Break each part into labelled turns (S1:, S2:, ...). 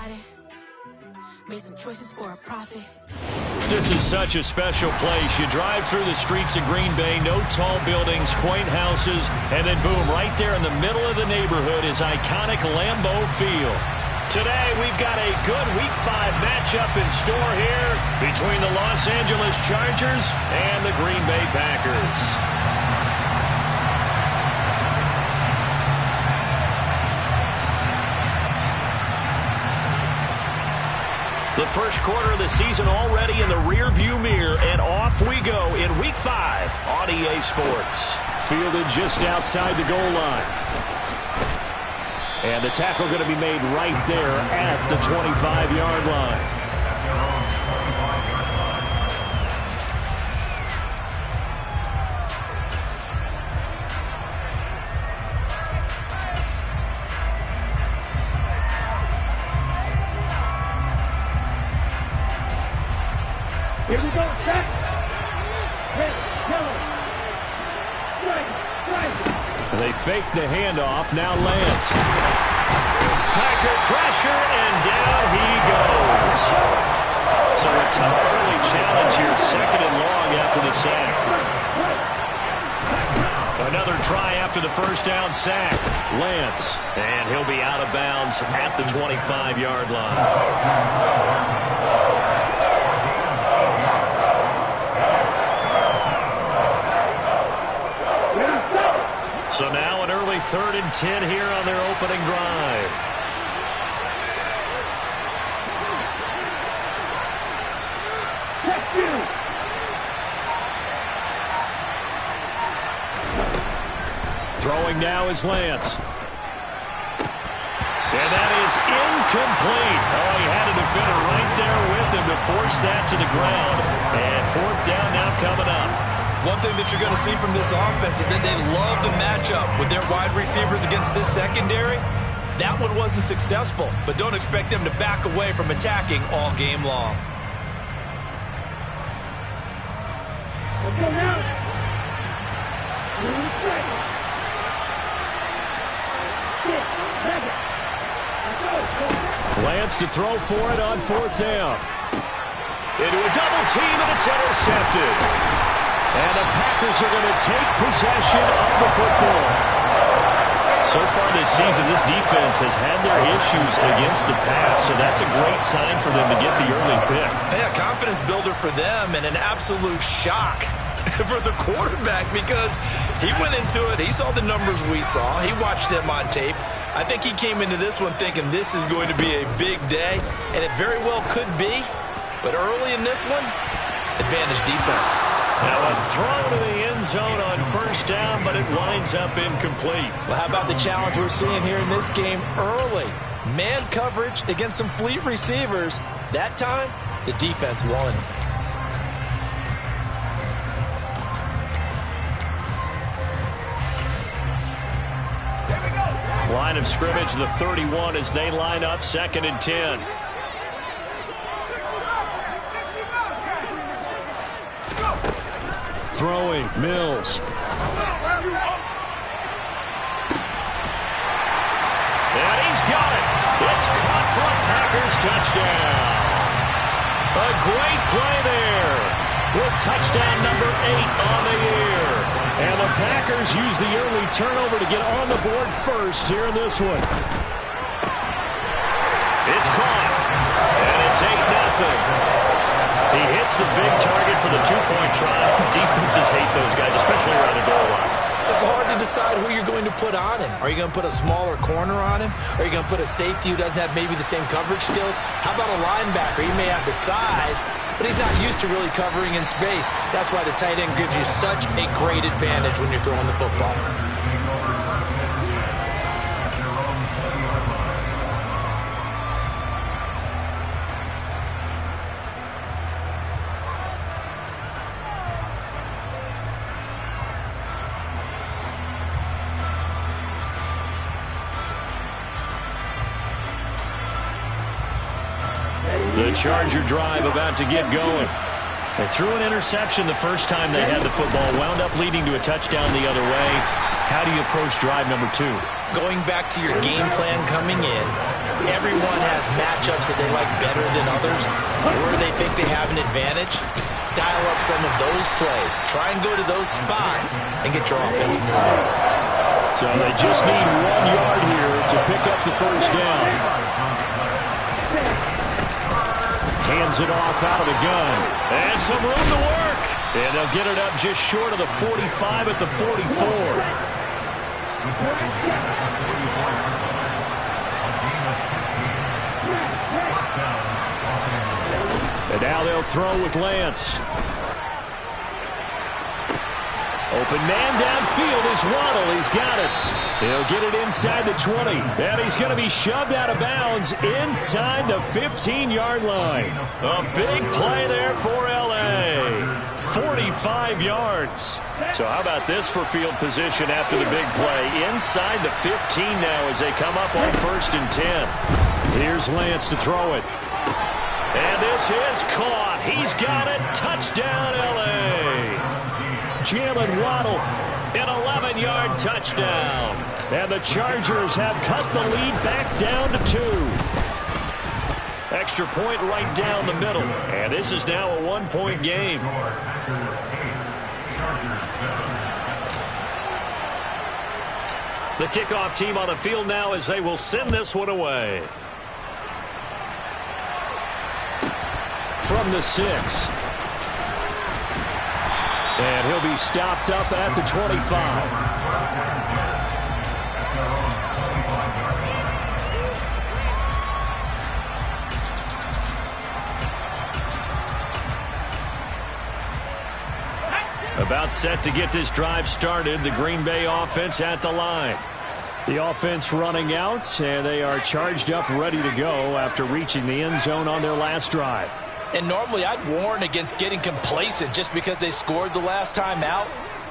S1: decided. Made some choices for a profit.
S2: This is such a special place. You drive through the streets of Green Bay, no tall buildings, quaint houses, and then boom, right there in the middle of the neighborhood is iconic Lambeau Field. Today, we've got a good Week 5 matchup in store here between the Los Angeles Chargers and the Green Bay Packers. The first quarter of the season already in the rear-view mirror, and off we go in Week 5 on EA Sports. Fielded just outside the goal line. And the tackle going to be made right there at the 25-yard line.
S3: Here we go, back.
S2: They fake the handoff, now Lance. Packer pressure, and down he goes. So a tough early challenge here, second and long after the sack. Another try after the first down sack. Lance, and he'll be out of bounds at the 25-yard line. So now an early 3rd and 10 here on their opening drive. Throwing now is Lance. And that is incomplete. Oh, he had a defender right there with him to force that to the ground. And 4th down now coming up.
S4: One thing that you're going to see from this offense is that they love the matchup with their wide receivers against this secondary. That one wasn't successful, but don't expect them to back away from attacking all game long.
S3: Let's go now.
S2: Lance to throw for it on 4th down. Into a double team, and it's intercepted. And the Packers are going to take possession of the football. So far this season, this defense has had their issues against the pass, so that's a great sign for them to get the early pick.
S4: Yeah, confidence builder for them and an absolute shock for the quarterback because he went into it. He saw the numbers we saw. He watched them on tape. I think he came into this one thinking this is going to be a big day, and it very well could be. But early in this one, advantage defense.
S2: Now a throw to the end zone on 1st down, but it winds up incomplete.
S4: Well, how about the challenge we're seeing here in this game early? Man coverage against some fleet receivers. That time, the defense won.
S2: Line of scrimmage, the 31 as they line up 2nd and 10. Throwing, Mills. And he's got it. It's caught for a Packers touchdown. A great play there with touchdown number 8 on the year. And the Packers use the early turnover to get on the board first here in this one. It's caught. And it's 8-0. He hits the big target for the 2-point try. Defenses hate those guys, especially around the goal line.
S4: It's hard to decide who you're going to put on him. Are you going to put a smaller corner on him? Are you going to put a safety who doesn't have maybe the same coverage skills? How about a linebacker? He may have the size, but he's not used to really covering in space. That's why the tight end gives you such a great advantage when you're throwing the football.
S2: The Charger drive about to get going. They threw an interception the first time they had the football, wound up leading to a touchdown the other way. How do you approach drive number 2?
S4: Going back to your game plan coming in, everyone has matchups that they like better than others, or they think they have an advantage, dial up some of those plays. Try and go to those spots and get your offense moving.
S2: So they just need 1 yard here to pick up the first down. Hands it off out of the gun. And some room to work. And they'll get it up just short of the 45 at the 44. And now they'll throw with Lance. Open man downfield is Waddle. He's got it. He'll get it inside the 20. And he's going to be shoved out of bounds inside the 15-yard line. A big play there for L.A. 45 yards. So how about this for field position after the big play? Inside the 15 now as they come up on 1st and 10. Here's Lance to throw it. And this is caught. He's got it. Touchdown, L.A. Jalen Waddle, an 11-yard touchdown. And the Chargers have cut the lead back down to 2. Extra point right down the middle. And this is now a 1-point game. The kickoff team on the field now as they will send this one away. From the 6. And he'll be stopped up at the 25. About set to get this drive started. The Green Bay offense at the line. The offense running out, and they are charged up, ready to go after reaching the end zone on their last drive.
S4: And normally I'd warn against getting complacent just because they scored the last time out.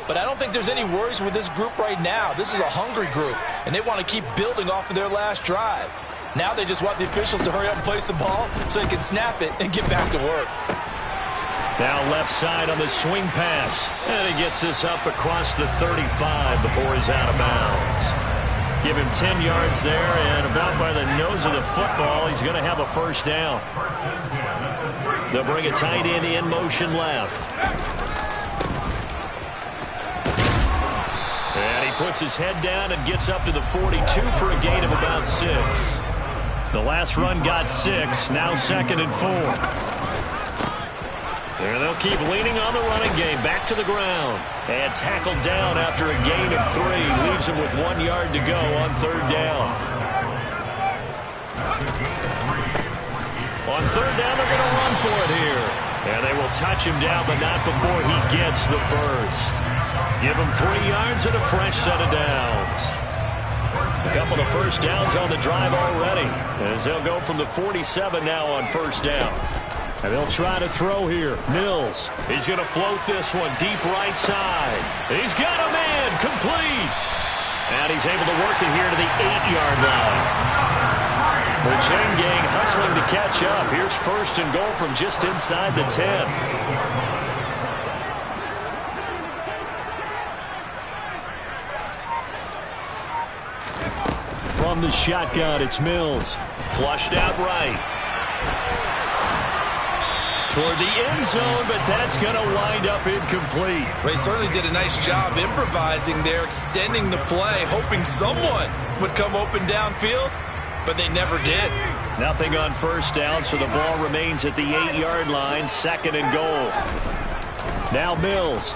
S4: But I don't think there's any worries with this group right now. This is a hungry group, and they want to keep building off of their last drive. Now they just want the officials to hurry up and place the ball so they can snap it and get back to work.
S2: Now left side on the swing pass. And he gets this up across the 35 before he's out of bounds. Give him 10 yards there, and about by the nose of the football, he's going to have a first down. They'll bring a tight end in motion left. And he puts his head down and gets up to the 42 for a gain of about 6. The last run got 6, now 2nd and 4. And they'll keep leaning on the running game. Back to the ground. And tackled down after a gain of 3. Leaves him with 1 yard to go on 3rd down. On 3rd down, they're going to run for it here. And they will touch him down, but not before he gets the first. Give him 3 yards and a fresh set of downs. A couple of first downs on the drive already, as they'll go from the 47 now on 1st down. And they'll try to throw here. Mills. He's going to float this one deep right side. He's got a man. Complete. And he's able to work it here to the 8-yard line. The chain gang hustling to catch up. Here's 1st and goal from just inside the 10. From the shotgun, it's Mills. Flushed out right. Toward the end zone, but that's going to wind up incomplete.
S4: They certainly did a nice job improvising there, extending the play, hoping someone would come open downfield, but they never did.
S2: Nothing on 1st down, so the ball remains at the 8-yard line, 2nd and goal. Now Mills.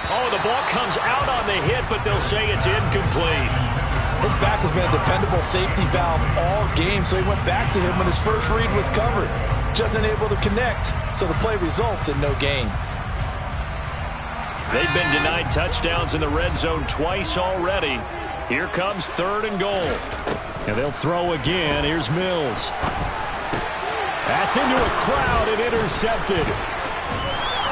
S2: Oh, the ball comes out on the hit, but they'll say it's incomplete.
S5: His back has been a dependable safety valve all game, so he went back to him when his first read was covered. Just unable to connect, so the play results in no gain.
S2: They've been denied touchdowns in the red zone twice already. Here comes 3rd and goal. And they'll throw again. Here's Mills. That's into a crowd and intercepted.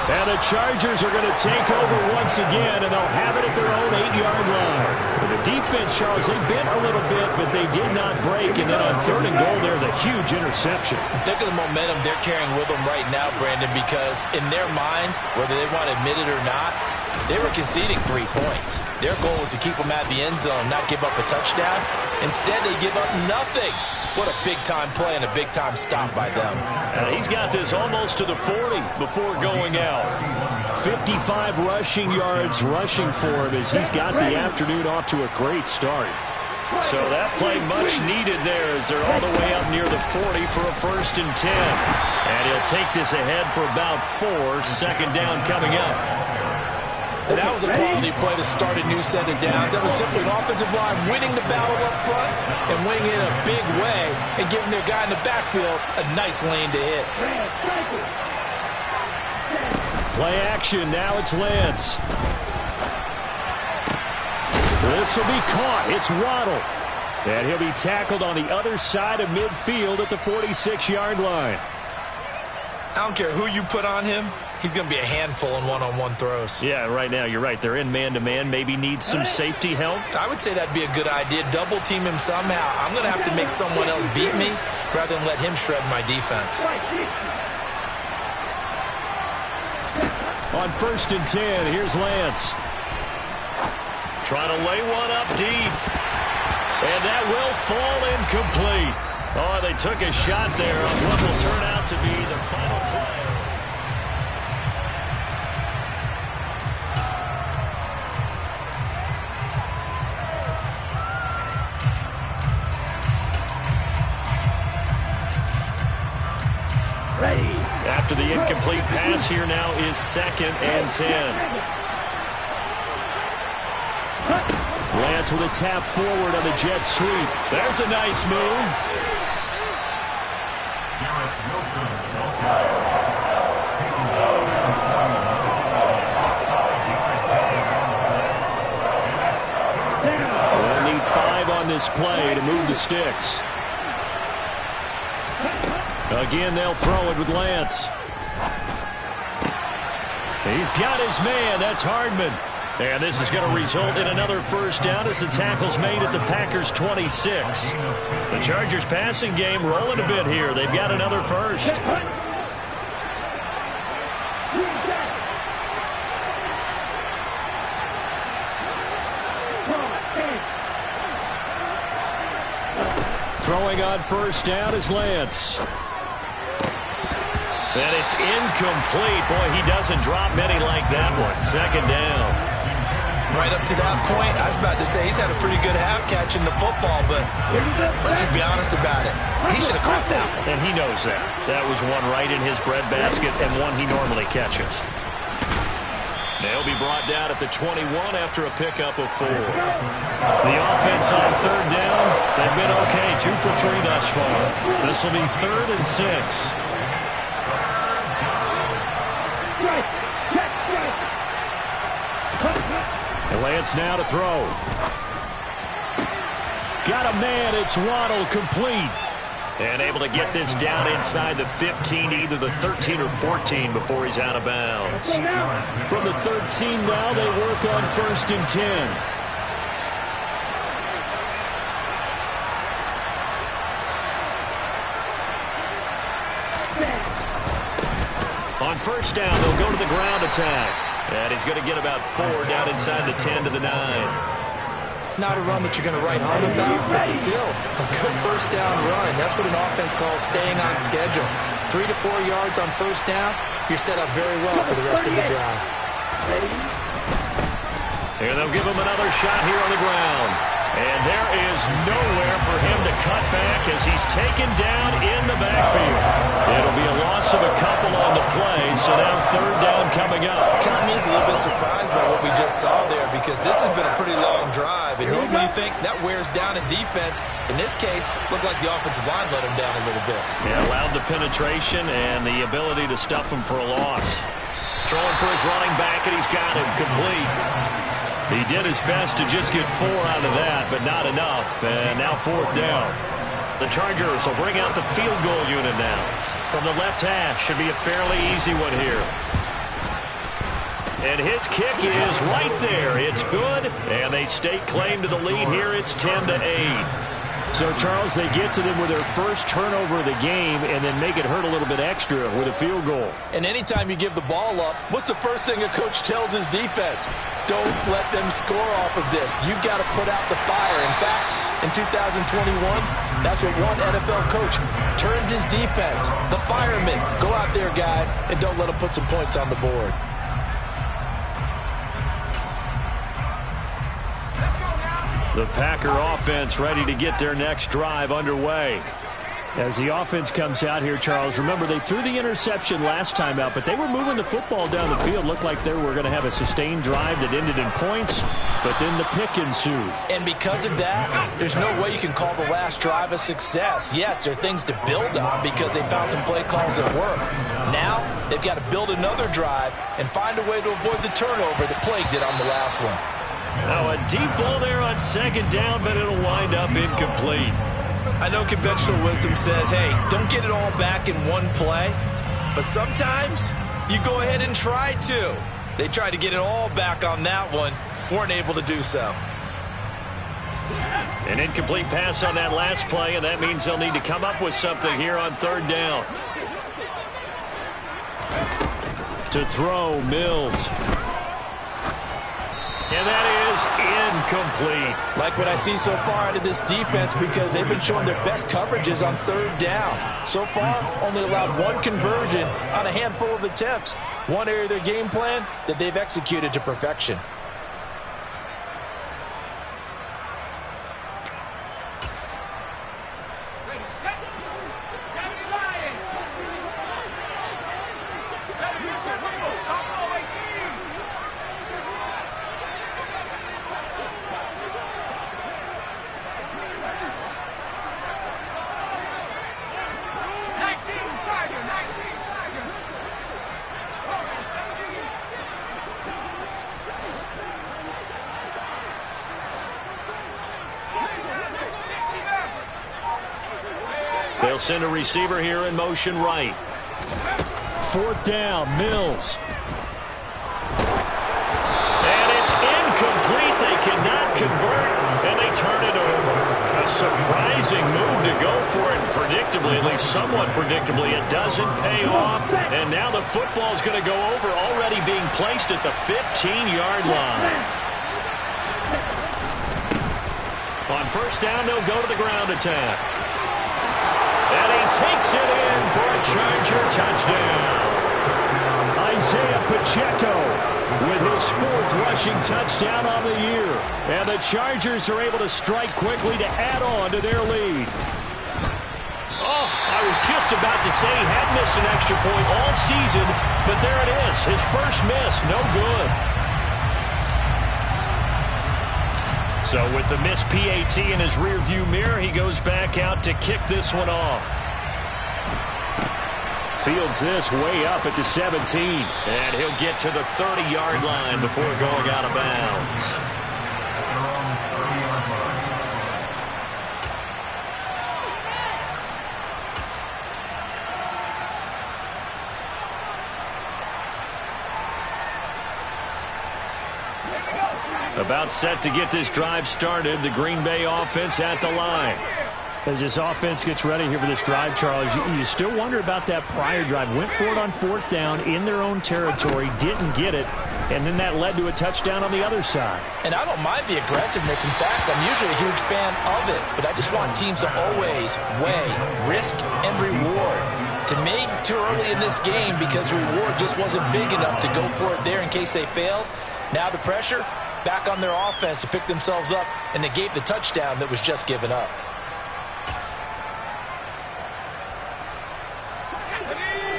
S2: And the Chargers are going to take over once again, and they'll have it at their own 8-yard line. The defense, Charles, they bent a little bit, but they did not break. And then on 3rd and goal there, the huge interception.
S4: Think of the momentum they're carrying with them right now, Brandon, because in their mind, whether they want to admit it or not, They were conceding 3 points. Their goal was to keep them at the end zone, not give up a touchdown. Instead, they give up nothing. What a big-time play and a big-time stop by them.
S2: He's got this almost to the 40 before going out. 55 rushing yards rushing for him as he's got the afternoon off to a great start. So that play much needed there as they're all the way up near the 40 for a 1st and 10. And he'll take this ahead for about 4. Second down coming up.
S5: And that was a quality play to start a new set of downs. That was simply an offensive line winning the battle up front and winning it in a big way and giving their guy in the backfield a nice lane to hit.
S2: Play action. Now it's Lance. This will be caught. It's Waddle. And he'll be tackled on the other side of midfield at the 46-yard line.
S4: I don't care who you put on him. He's going to be a handful in one-on-one throws.
S2: Yeah, right now you're right. They're in man-to-man. Maybe need some safety help.
S4: I would say that'd be a good idea. Double team him somehow. I'm going to have to make someone else beat me rather than let him shred my defense.
S2: On 1st and 10, here's Lance. Trying to lay one up deep. And that will fall incomplete. Oh, they took a shot there on what will turn out to be the final play. After the incomplete pass, here now is 2nd and 10. Lance with a tap forward on the jet sweep. There's a nice move. They'll need 5 on this play to move the sticks. Again, they'll throw it with Lance. He's got his man. That's Hardman. And this is going to result in another 1st down as the tackle's made at the Packers' 26. The Chargers passing game rolling a bit here. They've got another 1st. Throwing on 1st down is Lance. And it's incomplete. Boy, he doesn't drop many like that one. 2nd down.
S4: Right up to that point, I was about to say he's had a pretty good half catching the football, but let's just be honest about it. He should have caught that one.
S2: And he knows that. That was one right in his breadbasket and one he normally catches. They'll be brought down at the 21 after a pickup of 4. The offense on 3rd down, they've been okay. 2 for 3 thus far. This will be 3rd and 6. Lance now to throw. Got a man. It's Waddle, complete. And able to get this down inside the 15, either the 13 or 14 before he's out of bounds. From the 13 now, they work on 1st and 10. On 1st down, they'll go to the ground attack. And he's going to get about 4 down inside the 10 to the 9.
S4: Not a run that you're going to write home about, but still a good 1st down run. That's what an offense calls staying on schedule. 3 to 4 yards on 1st down, you're set up very well for the rest of the drive.
S2: And they'll give him another shot here on the ground. And there is nowhere for him to cut back as he's taken down in the backfield. It'll be a loss of a couple on the play, so now 3rd down coming up.
S4: Kind of means a little bit surprised by what we just saw there because this has been a pretty long drive. And normally you think that wears down a defense. In this case, looked like the offensive line let him down a little bit.
S2: Yeah, allowed the penetration and the ability to stuff him for a loss. Throwing for his running back, and he's got him complete. He did his best to just get 4 out of that, but not enough. And now 4th down. The Chargers will bring out the field goal unit now. From the left hash, should be a fairly easy one here. And his kick is right there. It's good, and they stake claim to the lead here. It's 10-8. So, Charles, they get to them with their first turnover of the game and then make it hurt a little bit extra with a field goal.
S5: And anytime you give the ball up, what's the first thing a coach tells his defense? Don't let them score off of this. You've got to put out the fire. In fact, in 2021, that's what one NFL coach turned his defense. The firemen. Go out there, guys, and don't let them put some points on the board.
S2: The Packer offense ready to get their next drive underway. As the offense comes out here, Charles, remember they threw the interception last time out, but they were moving the football down the field. Looked like they were going to have a sustained drive that ended in points, but then the pick ensued.
S5: And because of that, there's no way you can call the last drive a success. Yes, there are things to build on because they found some play calls that work. Now, they've got to build another drive and find a way to avoid the turnover that plagued it on the last one.
S2: Now a deep ball there on second down, but it'll wind up incomplete.
S4: I know conventional wisdom says, hey, don't get it all back in one play. But sometimes you go ahead and try to. They tried to get it all back on that one. Weren't able to do so.
S2: An incomplete pass on that last play, and that means they'll need to come up with something here on third down. To throw, Mills. And that is incomplete.
S5: Like what I see so far out of this defense because they've been showing their best coverages on third down. So far, only allowed one conversion on a handful of attempts. One area of their game plan that they've executed to perfection.
S2: They'll send a receiver here in motion right. Fourth down, Mills. And it's incomplete. They cannot convert, and they turn it over. A surprising move to go for it. Predictably, at least somewhat predictably, it doesn't pay off. And now the football's going to go over, already being placed at the 15-yard line. On first down, they'll go to the ground attack. And he takes it in for a Charger touchdown. Isaiah Pacheco with his fourth rushing touchdown on the year. And the Chargers are able to strike quickly to add on to their lead. Oh, I was just about to say he had missed an extra point all season, but there it is. His first miss, no good. So with the missed PAT in his rearview mirror, he goes back out to kick this one off. Fields this way up at the 17. And he'll get to the 30-yard line before going out of bounds. About set to get this drive started. The Green Bay offense at the line. As this offense gets ready here for this drive, Charles, you still wonder about that prior drive. Went for it on fourth down in their own territory, didn't get it, and then that led to a touchdown on the other side.
S5: And I don't mind the aggressiveness. In fact, I'm usually a huge fan of it, but I just want teams to always weigh risk and reward. To me, too early in this game because the reward just wasn't big enough to go for it there in case they failed. Now the pressure back on their offense to pick themselves up and negate the touchdown that was just given up.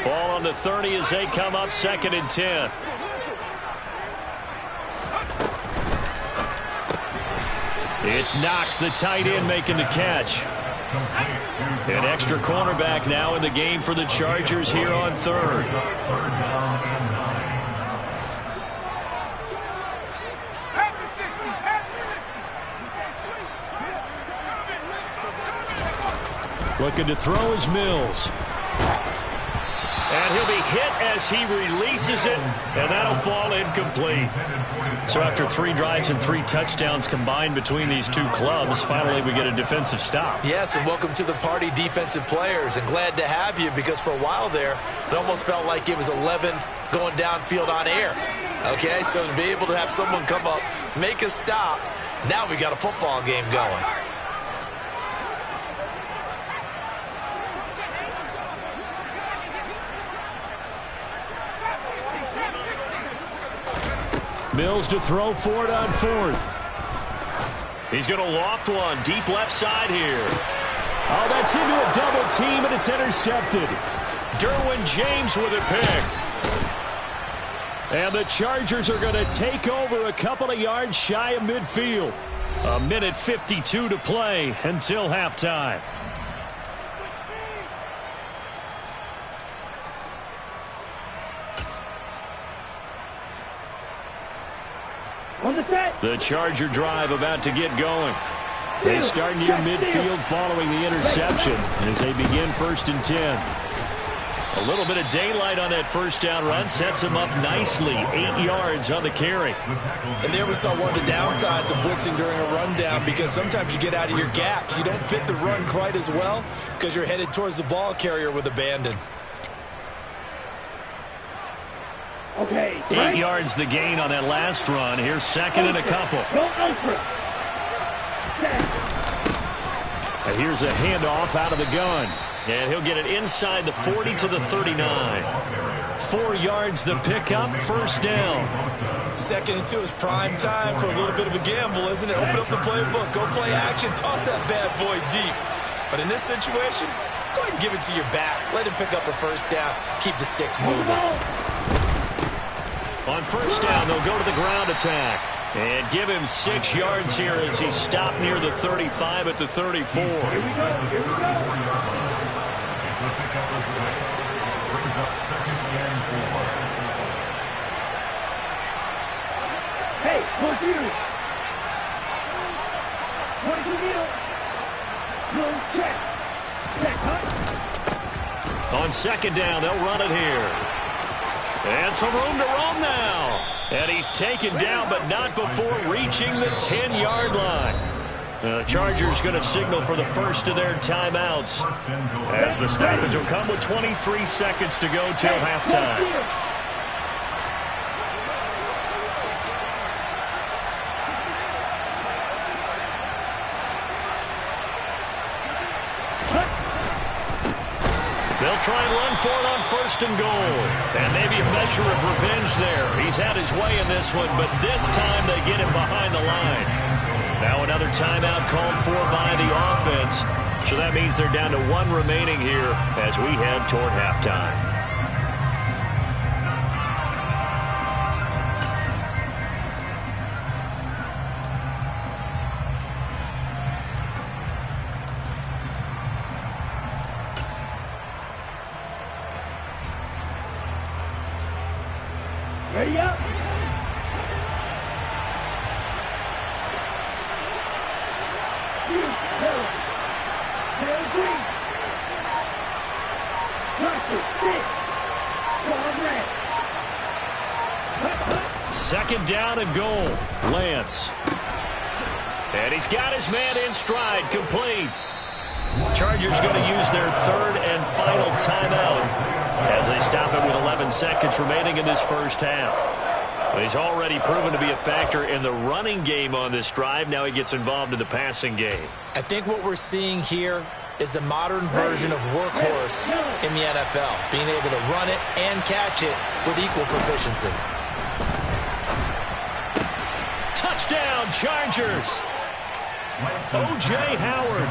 S2: Ball on the 30 as they come up 2nd and 10. It's Knox, the tight end, making the catch. An extra cornerback now in the game for the Chargers here on third. Looking to throw is Mills. And And he'll be hit as he releases it, and that'll fall incomplete. So after 3 drives and 3 touchdowns combined between these two clubs, finally we get a defensive stop.
S4: Yes, and welcome to the party, defensive players, and glad to have you, because for a while there, it almost felt like it was 11 going downfield on air. Okay, so to be able to have someone come up, make a stop, now we got a football game going.
S2: Mills to throw for it on 4th. He's going to loft one deep left side here.
S6: Oh, that's into a double team, and it's intercepted.
S2: Derwin James with a pick.
S6: And the Chargers are going to take over a couple of yards shy of midfield.
S2: 1:52 to play until halftime.
S3: On the set.
S6: The Charger drive about to get going. They start near midfield following the interception as they begin 1st and 10.
S2: A little bit of daylight on that first down run sets him up nicely. 8 yards on the carry.
S4: And there we saw one of the downsides of blitzing during a rundown, because sometimes you get out of your gaps. You don't fit the run quite as well because you're headed towards the ball carrier with abandon.
S3: Okay.
S2: 8 yards the gain on that last run. Here's 2nd and a couple.
S3: Go ultra.
S6: And here's a handoff out of the gun.
S2: And he'll get it inside the 40 to the 39. 4 yards the pickup, 1st down.
S4: 2nd and 2 is prime time for a little bit of a gamble, isn't it? Open up the playbook, go play action, toss that bad boy deep. But in this situation, go ahead and give it to your back. Let him pick up a 1st down. Keep the sticks moving.
S2: On 1st down, they'll go to the ground attack. And give him 6 yards here as he stopped near the 35 at the 34.
S3: Here we go. Here we go. Hey, what's you? What do you do? No check. Check, huh?
S2: On 2nd down, they'll run it here. And some room to roam now. And he's taken down, but not before reaching the 10-yard line. The Chargers going to signal for the first of their timeouts, as the stoppage will come with 23 seconds to go till halftime. They'll try and run for it on 1st and goal. And maybe a measure of revenge there. He's had his way in this one, but this time they get him behind the line. Now another timeout called for by the offense. So that means they're down to 1 remaining here as we head toward halftime.
S3: Ready up.
S2: Second down and goal. Lance. And he's got his man in stride, complete. Chargers going to use their 3rd and final timeout as they stop it with 11 seconds remaining in this first half. Well, he's already proven to be a factor in the running game on this drive. Now he gets involved in the passing game.
S4: I think what we're seeing here is the modern version of workhorse in the NFL, being able to run it and catch it with equal proficiency.
S2: Touchdown, Chargers! O.J. Howard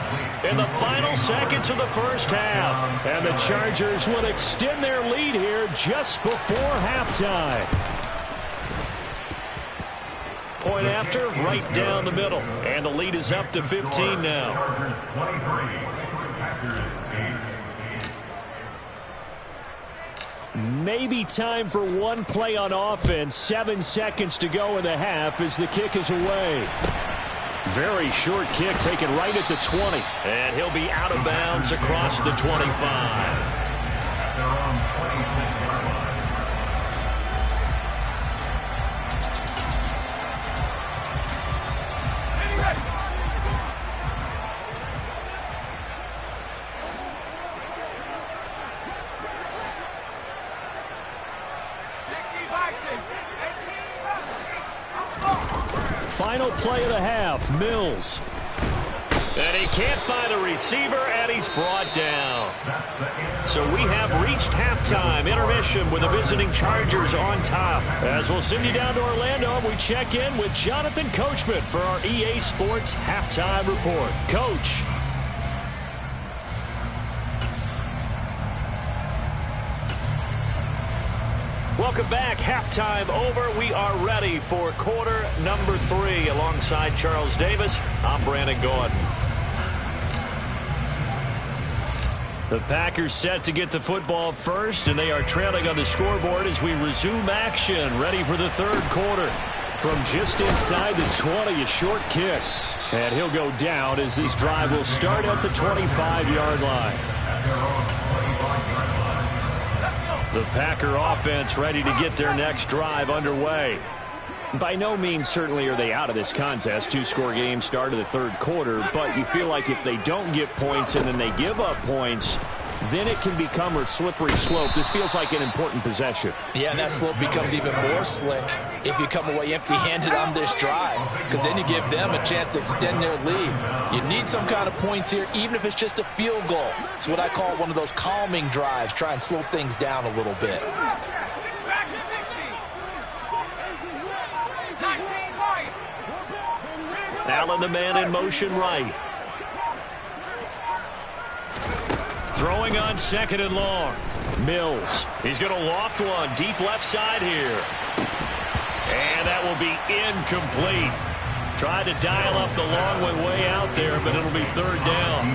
S2: in the final seconds of the first half.
S6: And the Chargers will extend their lead here just before halftime.
S2: Point after, right down the middle. And the lead is up to 15 now.
S6: Maybe time for one play on offense. 7 seconds to go in the half as the kick is away.
S2: Very short kick taken right at the 20. And he'll be out of bounds across the 25.
S6: Final play of the half, Mills.
S2: And he can't find a receiver, and he's brought down. So we have reached halftime, intermission with the visiting Chargers on top. As we'll send you down to Orlando, we check in with Jonathan Coachman for our EA Sports Halftime Report. Coach. Welcome back. Halftime over. We are ready for quarter number 3. Alongside Charles Davis, I'm Brandon Gordon. The Packers set to get the football first, and they are trailing on the scoreboard as we resume action, ready for the third quarter. From just inside the 20, a short kick. And he'll go down as this drive will start at the 25-yard line. The Packer offense ready to get their next drive underway. By no means certainly are they out of this contest. 2-score game start of the third quarter, but you feel like if they don't get points and then they give up points, then it can become a slippery slope. This feels like an important possession.
S5: Yeah, and that slope becomes even more slick if you come away empty-handed on this drive, because then you give them a chance to extend their lead. You need some kind of points here, even if it's just a field goal. It's what I call one of those calming drives. Try and slow things down a little bit.
S2: Allen, the man in motion right. Throwing on second and long. Mills. He's going to loft one deep left side here. And that will be incomplete. Tried to dial up the long one way out there, but it'll be third down.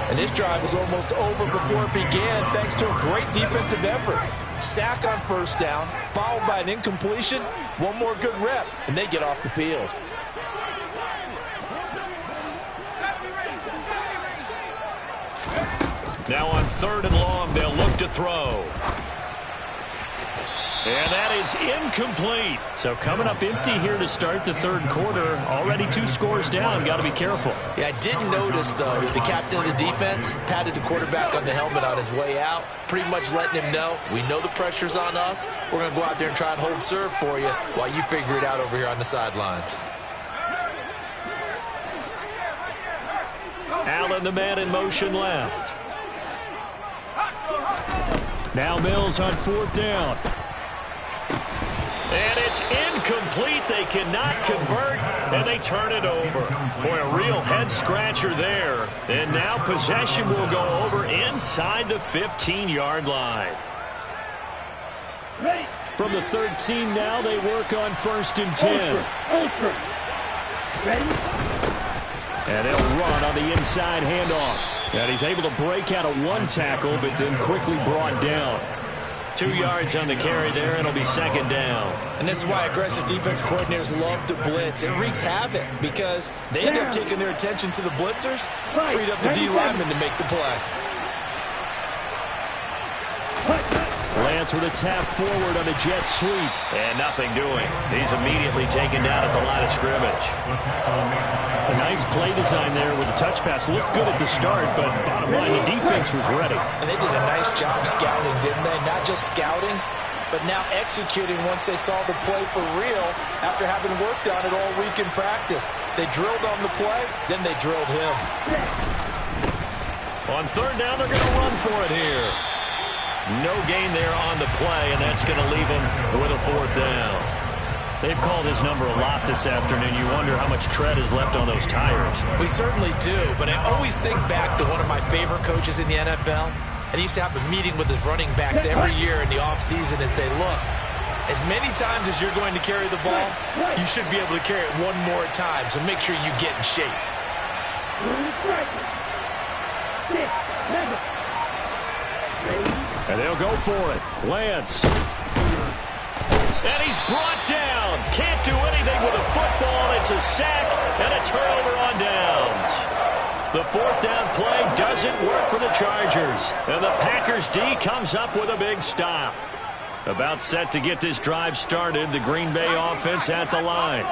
S5: And this drive was almost over before it began, thanks to a great defensive effort. Sack on first down, followed by an incompletion. One more good rep, and they get off the field.
S2: Now on third and long, they'll look to throw. And that is incomplete. So coming up empty here to start the third quarter. Already 2 scores down. Got to be careful.
S4: Yeah, I did notice, though, the captain of the defense patted the quarterback on the helmet on his way out, pretty much letting him know, we know the pressure's on us. We're going to go out there and try and hold serve for you while you figure it out over here on the sidelines.
S2: Allen, the man in motion left. Now Mills on fourth down. And it's incomplete. They cannot convert, and they turn it over. Boy, a real head-scratcher there. And now possession will go over inside the 15-yard line.
S6: From the 13 now, they work on first and 10.
S3: Ready?
S6: And they'll run on the inside handoff. And he's able to break out of one tackle, but then quickly brought down.
S2: 2 yards on the carry there, and it'll be second down.
S4: And this is why aggressive defense coordinators love to blitz. It wreaks havoc because they end up taking their attention to the blitzers, freed up the D lineman to make the play.
S6: Lance with a tap forward on the jet sweep.
S2: And nothing doing. He's immediately taken down at the line of scrimmage.
S6: A nice play design there with the touch pass. Looked good at the start, but bottom line, the defense was ready.
S5: And they did a nice job scouting, didn't they? Not just scouting, but now executing once they saw the play for real after having worked on it all week in practice. They drilled on the play, then they drilled him.
S2: On third down, they're going to run for it here. No gain there on the play, and that's going to leave them with a fourth down.
S6: They've called his number a lot this afternoon. You wonder how much tread is left on those tires.
S4: We certainly do, but I always think back to one of my favorite coaches in the NFL, and he used to have a meeting with his running backs every year in the offseason and say, look, as many times as you're going to carry the ball, you should be able to carry it one more time, so make sure you get in shape.
S6: And they'll go for it. Lance.
S2: And he's brought down. Can't do anything with a football. It's a sack and a turnover on downs. The fourth down play doesn't work for the Chargers. And the Packers D comes up with a big stop. About set to get this drive started, the Green Bay offense at the line.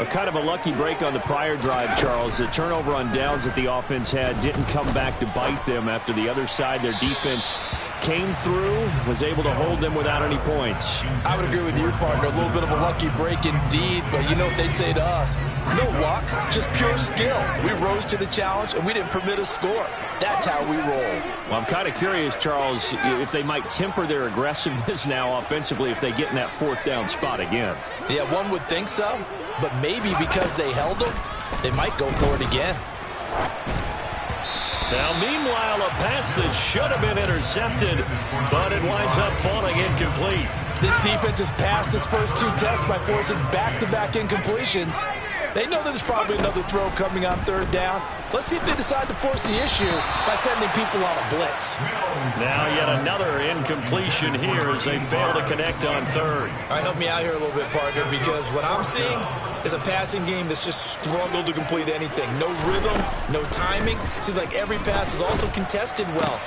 S6: A kind of a lucky break on the prior drive, Charles. The turnover on downs that the offense had didn't come back to bite them after the other side. Their defense came through, was able to hold them without any points.
S5: I would agree with you, partner. A little bit of a lucky break indeed, but you know what they'd say to us? No luck, just pure skill. We rose to the challenge, and we didn't permit a score. That's how we roll.
S6: Well, I'm kind of curious, Charles, if they might temper their aggressiveness now offensively if they get in that fourth down spot again.
S5: Yeah, one would think so, but maybe because they held them, they might go for it again.
S2: Now, meanwhile, a pass that should have been intercepted, but it winds up falling incomplete.
S5: This defense has passed its first two tests by forcing back-to-back incompletions. They know there's probably another throw coming on third down. Let's see if they decide to force the issue by sending people on a blitz.
S2: Now yet another incompletion here as they fail to connect on third.
S4: All right, help me out here a little bit, partner, because what I'm seeing is a passing game that's just struggled to complete anything. No rhythm, no timing. Seems like every pass is also contested well.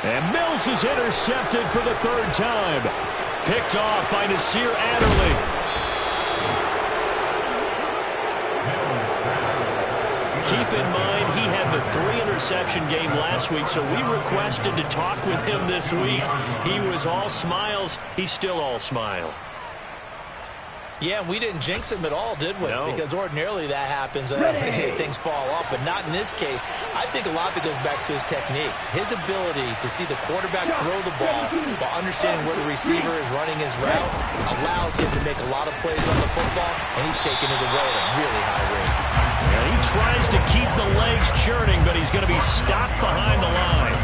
S2: And Mills is intercepted for the third time. Picked off by Nasir Adderley. Keep in mind, he had the 3-interception game last week, so we requested to talk with him this week. He was all smiles. He's still all smile.
S4: Yeah, we didn't jinx him at all, did we?
S2: No.
S4: Because ordinarily that happens. Things fall off, but not in this case. I think a lot of it goes back to his technique. His ability to see the quarterback throw the ball while understanding where the receiver is running his route allows him to make a lot of plays on the football, and he's taking it away at a really high rate.
S2: And he tries to keep the legs churning, but he's going to be stopped behind the line.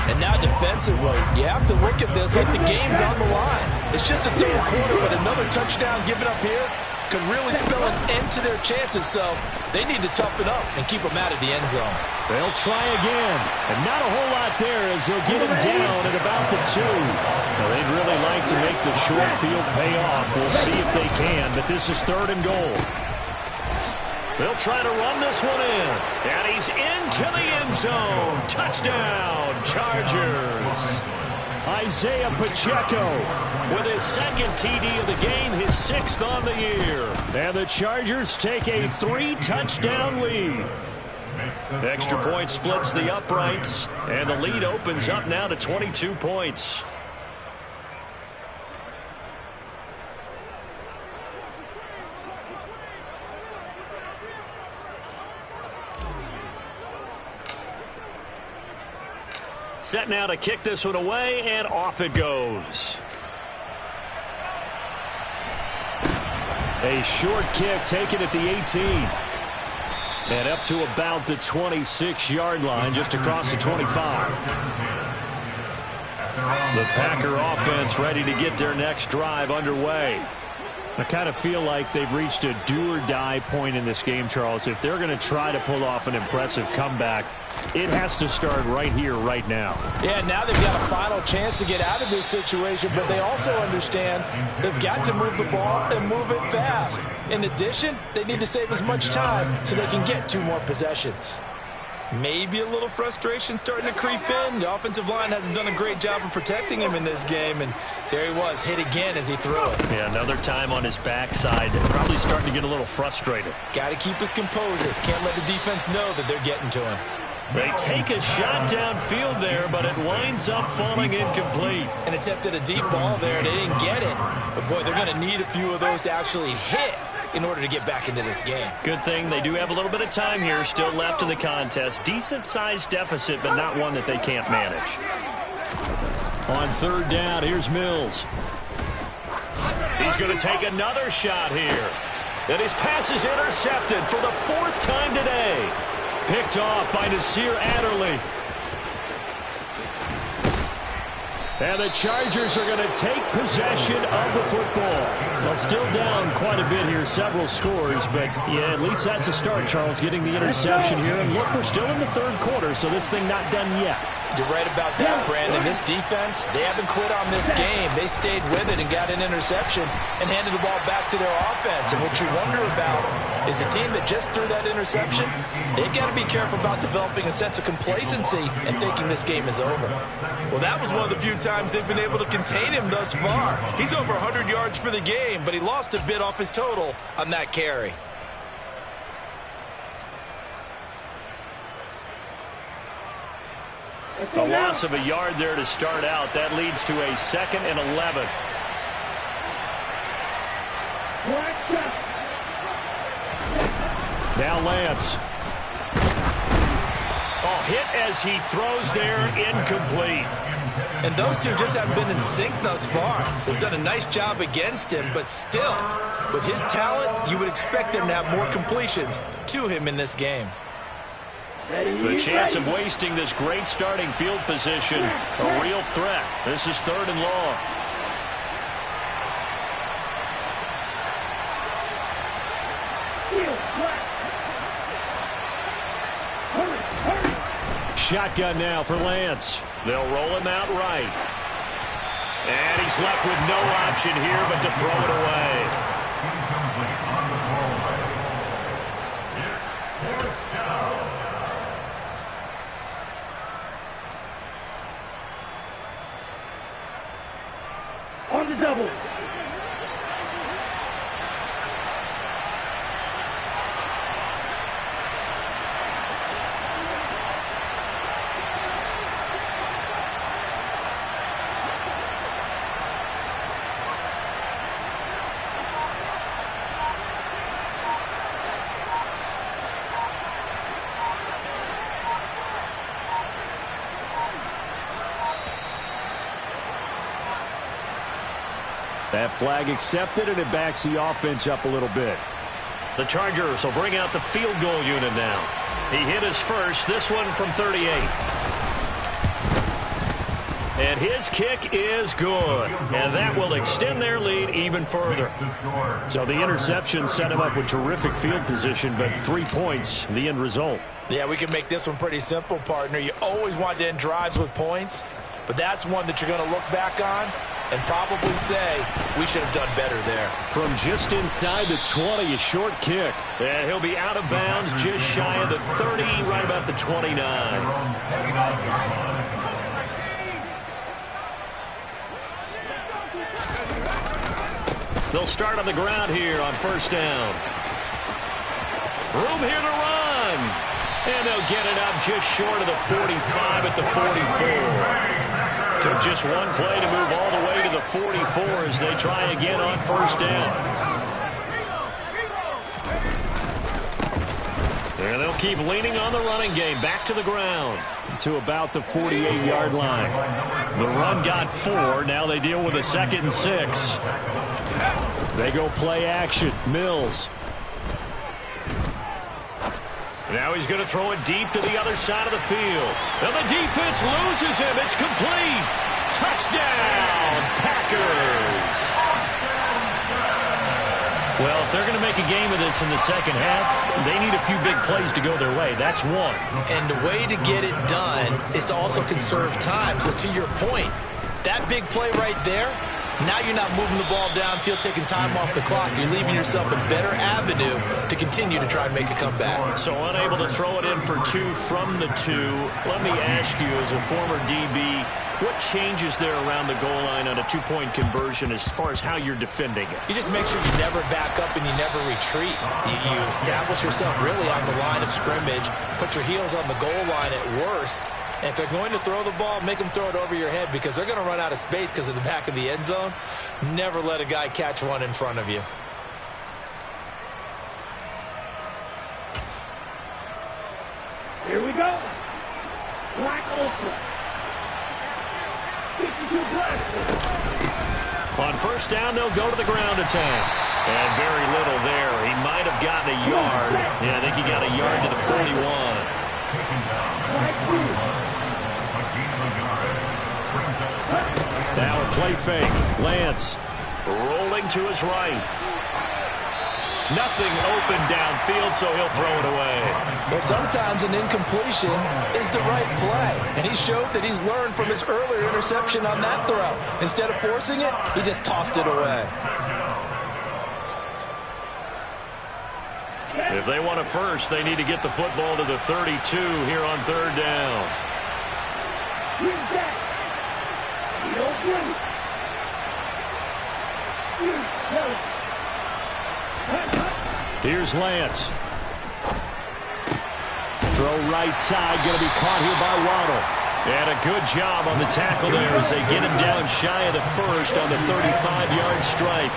S5: And now defensively, you have to look at this like the game's on the line. It's just a third quarter, but another touchdown given up here could really spell an end to their chances, so they need to toughen up and keep them out of the end zone.
S2: They'll try again, and not a whole lot there as they'll get him down at about the 2. Well, they'd really like to make the short field pay off. We'll see if they can, but this is 3rd and goal. They'll try to run this one in. And he's into the end zone. Touchdown, Chargers. Isaiah Pacheco with his 2nd TD of the game, his 6th on the year. And the Chargers take a 3-touchdown lead. Extra point splits the uprights, and the lead opens up now to 22 points. Set now to kick this one away, and off it goes. A short kick taken at the 18. And up to about the 26-yard line, just across the 25. The Packer offense ready to get their next drive underway. I kind of feel like they've reached a do-or-die point in this game, Charles. If they're going to try to pull off an impressive comeback, it has to start right here, right now.
S5: Yeah, now they've got a final chance to get out of this situation, but they also understand they've got to move the ball and move it fast. In addition, they need to save as much time so they can get 2 more possessions.
S4: Maybe a little frustration starting to creep in. The offensive line hasn't done a great job of protecting him in this game, and there he was, hit again as he threw it.
S2: Yeah, another time on his backside. Probably starting to get a little frustrated.
S4: Got to keep his composure. Can't let the defense know that they're getting to him.
S2: They take a shot downfield there, but it winds up falling incomplete.
S4: And attempted a deep ball there, and they didn't get it. But, boy, they're going to need a few of those to actually hit in order to get back into this game.
S2: Good thing they do have a little bit of time here still left in the contest. Decent-sized deficit, but not one that they can't manage. On 3rd down, here's Mills. He's going to take another shot here. And his pass is intercepted for the 4th time today. Picked off by Nasir Adderley. And the Chargers are going to take possession of the football. Well, still down quite a bit here, several scores, but yeah, at least that's a start, Charles, getting the interception here. And look, we're still in the 3rd quarter, so this thing not done yet.
S5: You're right about that, Brandon. This defense, they haven't quit on this game. They stayed with it and got an interception and handed the ball back to their offense. And what you wonder about is a team that just threw that interception, they've got to be careful about developing a sense of complacency and thinking this game is over.
S4: Well, that was one of the few times they've been able to contain him thus far. He's over 100 yards for the game, but he lost a bit off his total on that carry.
S6: A loss of a yard there to start out. That leads to a 2nd and 11. Now Lance. Oh, hit as he throws there, incomplete.
S4: And those two just haven't been in sync thus far. They've done a nice job against him, but still, with his talent, you would expect them to have more completions to him in this game.
S6: The chance of wasting this great starting field position, a real threat. This is 3rd and long. Shotgun now for Lance. They'll roll him out right. And he's left with no option here but to throw it away.
S3: On the double.
S6: That flag accepted, and it backs the offense up a little bit. The Chargers will bring out the field goal unit now. He hit his first, this one from 38. And his kick is good. And that will extend their lead even further. So the interception set him up with terrific field position, but 3 points, the end result.
S5: Yeah, we can make this one pretty simple, partner. You always want to end drives with points, but that's one that you're going to look back on and probably say, we should have done better there.
S6: From just inside the 20, a short kick. And he'll be out of bounds just shy of the 30, right about the 29. They'll start on the ground here on 1st down. Room here to run. And they'll get it up just short of the 45 at the 44. Took just one play to move all the way to the 44 as they try again on 1st down. And they'll keep leaning on the running game. Back to the ground to about the 48-yard line. The run got 4. Now they deal with a 2nd and 6. They go play action. Mills. Now he's going to throw it deep to the other side of the field. And the defense loses him. It's complete. Touchdown, Packers. Well, if they're going to make a game of this in the second half, they need a few big plays to go their way. That's one.
S4: And the way to get it done is to also conserve time. So to your point, that big play right there, now you're not moving the ball downfield, taking time off the clock. You're leaving yourself a better avenue to continue to try and make a comeback.
S6: So unable to throw it in for 2 from the 2. Let me ask you, as a former DB, what changes there around the goal line on a 2-point conversion as far as how you're defending it?
S4: You just make sure you never back up and you never retreat. You establish yourself really on the line of scrimmage, put your heels on the goal line at worst. And if they're going to throw the ball, make them throw it over your head because they're going to run out of space because of the back of the end zone. Never let a guy catch one in front of you.
S3: Here we go. Black Ultra. 52 black.
S6: On 1st down, they'll go to the ground attack. And very little there. He might have gotten a yard. Yeah, I think he got a yard to the 41. Now a play fake. Lance rolling to his right.
S2: Nothing open downfield, so he'll throw it away.
S5: Well, sometimes an incompletion is the right play, and he showed that he's learned from his earlier interception on that throw. Instead of forcing it, he just tossed it away.
S2: If they want a first, they need to get the football to the 32 here on third down. Here's Lance. Throw right side, going to be caught here by Waddle. And a good job on the tackle there as they get him down shy of the first on the 35-yard stripe.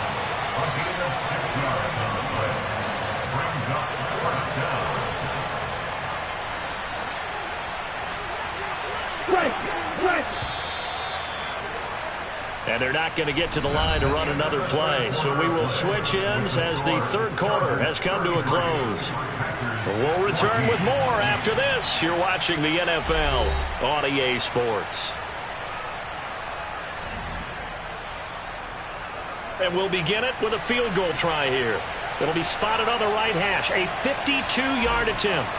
S2: And they're not going to get to the line to run another play. So we will switch ends as the third quarter has come to a close. We'll return with more after this. You're watching the NFL on EA Sports. And we'll begin it with a field goal try here. It'll be spotted on the right hash. A 52-yard attempt.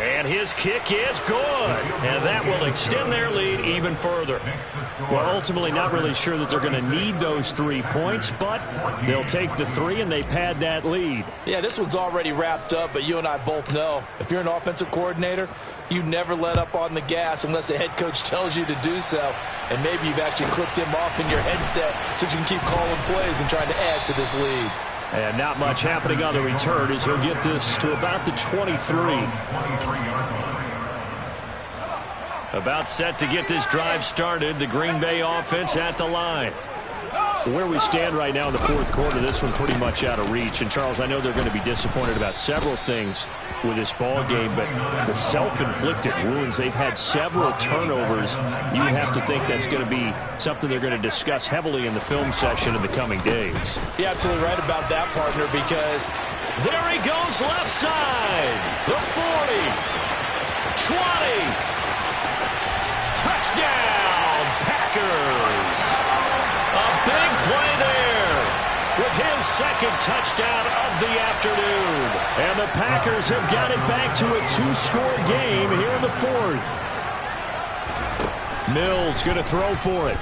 S2: And his kick is good. And that will extend their lead even further. Well, ultimately not really sure that they're going to need those 3 points, but they'll take the 3 and they pad that lead.
S5: Yeah, this one's already wrapped up, but you and I both know if you're an offensive coordinator, you never let up on the gas unless the head coach tells you to do so. And maybe you've actually clicked him off in your headset so you can keep calling plays and trying to add to this lead.
S2: And not much happening on the return as he'll get this to about the 23. About set to get this drive started. The Green Bay offense at the line. Where we stand right now in the fourth quarter, this one pretty much out of reach. And, Charles, I know they're going to be disappointed about several things with this ball game, but the self-inflicted wounds, they've had several turnovers. You would have to think that's going to be something they're going to discuss heavily in the film session in the coming days.
S5: You're absolutely right about that, partner, because
S2: there he goes left side. The 40. 20. Touchdown, Packers. A big play there with his second touchdown of the afternoon. And the Packers have got it back to a 2-score game here in the fourth. Mills going to throw for it.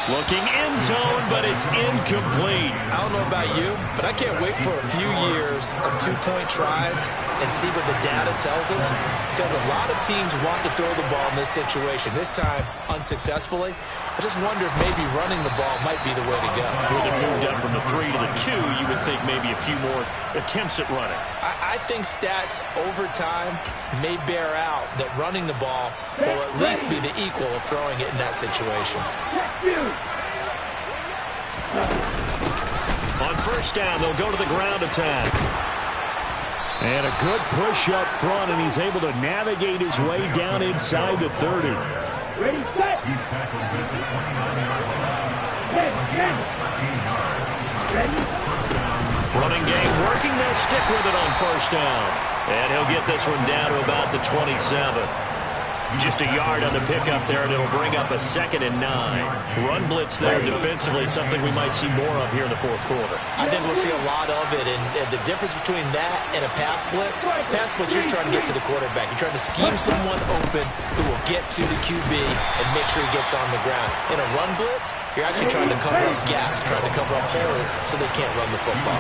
S2: Looking end zone, but it's incomplete.
S5: I don't know about you, but I can't wait for a few years of 2-point tries and see what the data tells us, because a lot of teams want to throw the ball in this situation. This time, unsuccessfully. I just wonder if maybe running the ball might be the way to go.
S2: With it moved up from the 3 to the 2, you would think maybe a few more attempts at running.
S5: I think stats over time may bear out that running the ball will at least be the equal of throwing it in that situation.
S2: On first down, they'll go to the ground attack. And a good push up front, and he's able to navigate his way down inside the 30.
S3: Ready, set. Ready.
S2: Running game working. They'll stick with it on first down. And he'll get this one down to about the 27. Just a yard on the pickup there, and it'll bring up a 2nd and 9. Run blitz there defensively, something we might see more of here in the fourth quarter.
S5: I think we'll see a lot of it, and the difference between that and a pass blitz, you're trying to get to the quarterback. You're trying to scheme someone open who will get to the QB and make sure he gets on the ground. In a run blitz, you're actually trying to cover up gaps, trying to cover up holes so they can't run the football.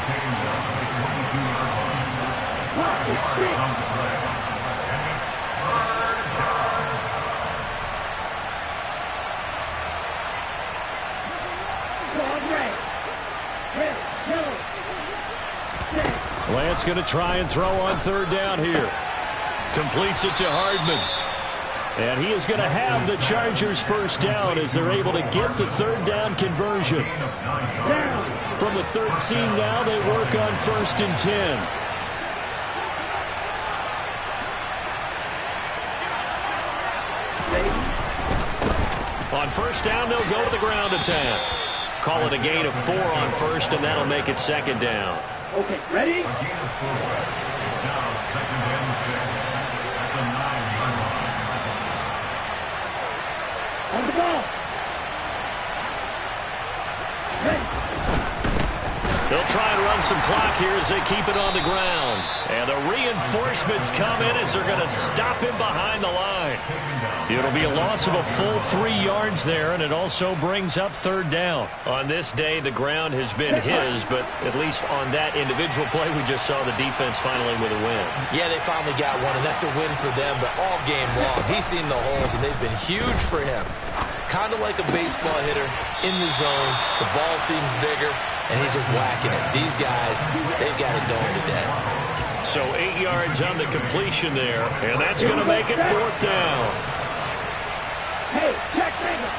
S2: Lance going to try and throw on third down here. Completes it to Hardman. And he is going to have the Chargers first down as they're able to get the third down conversion. From the 13 now, they work on 1st and 10. On first down, they'll go to the ground attack. Call it a gain of 4 on first, and that'll make it 2nd down.
S3: Okay, ready? On the ball.
S2: here as they keep it on the ground. And the reinforcements come in as they're going to stop him behind the line. It'll be a loss of a full 3 yards there, and it also brings up third down. On this day, the ground has been his, but at least on that individual play, we just saw the defense finally with a win.
S4: Yeah, they finally got one, and that's a win for them, but all game long, he's seen the holes, and they've been huge for him. Kind of like a baseball hitter in the zone. The ball seems bigger, and he's just whacking it. These guys, they've got it going today.
S2: So 8 yards on the completion there, and that's going to make it fourth down.
S3: Hey, check finger.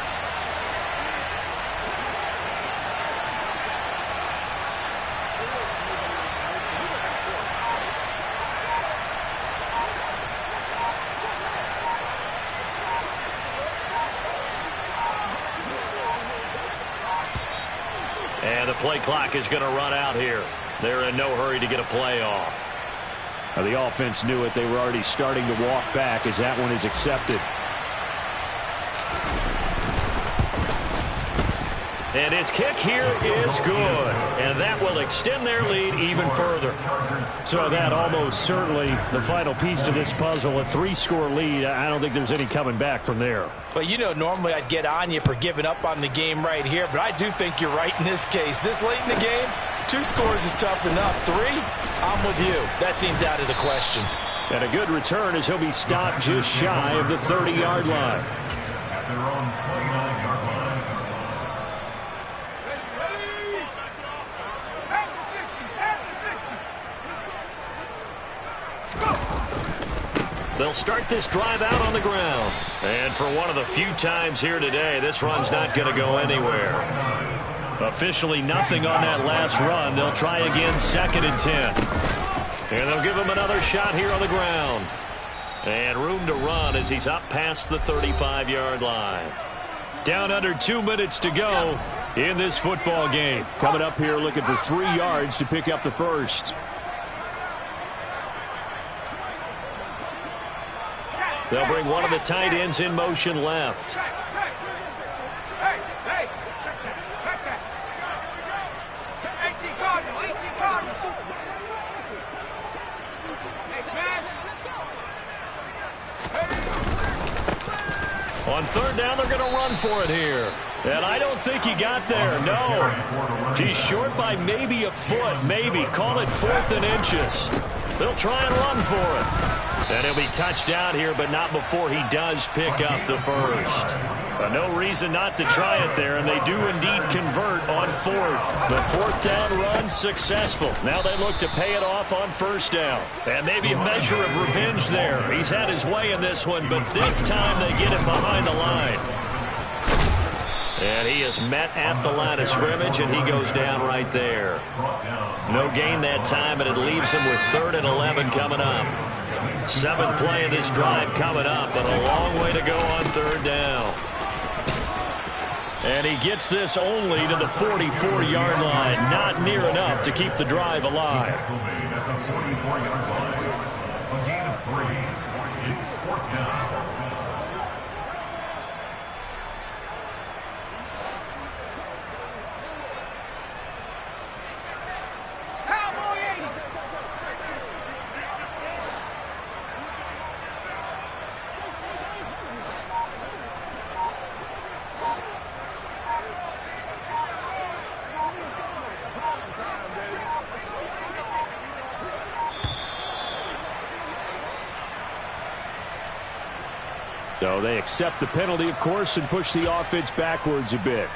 S2: And the play clock is going to run out here. They're in no hurry to get a play off.
S6: Now, the offense knew it. They were already starting to walk back as that one is accepted.
S2: And his kick here is good. And that will extend their lead even further.
S6: So that almost certainly the final piece to this puzzle, a 3-score lead. I don't think there's any coming back from there.
S5: But, you know, normally I'd get on you for giving up on the game right here, but I do think you're right in this case. This late in the game, 2 scores is tough enough. 3, I'm with you. That seems out of the question.
S6: And a good return as he'll be stopped just shy of the 30-yard line.
S2: They'll start this drive out on the ground. And for one of the few times here today, this run's not going to go anywhere. Officially nothing on that last run. They'll try again, 2nd and 10. And they'll give him another shot here on the ground. And room to run as he's up past the 35-yard line. Down under 2 minutes to go in this football game.
S6: Coming up here looking for 3 yards to pick up the first.
S2: They'll bring one of the tight ends in motion left.
S3: Hey, check that. A.T. Cardinal. Hey, smash.
S2: On third down, they're going to run for it here. And I don't think he got there, no. He's short by maybe a foot, maybe. Call it 4th and inches. They'll try and run for it. And he'll be touched down here, but not before he does pick up the first. No reason not to try it there, and they do indeed convert on 4th. The 4th down run successful. Now they look to pay it off on 1st down. And maybe a measure of revenge there. He's had his way in this one, but this time they get him behind the line. And he is met at the line of scrimmage, and he goes down right there. No gain that time, and it leaves him with 3rd and 11 coming up. 7th play of this drive coming up, but a long way to go on 3rd down. And he gets this only to the 44-yard line. Not near enough to keep the drive alive.
S7: A gain of 3. It's 4th down.
S6: So they accept the penalty, of course, and push the offense backwards a bit.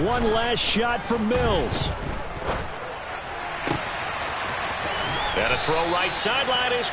S6: One last shot from Mills.
S2: And a throw right sideline is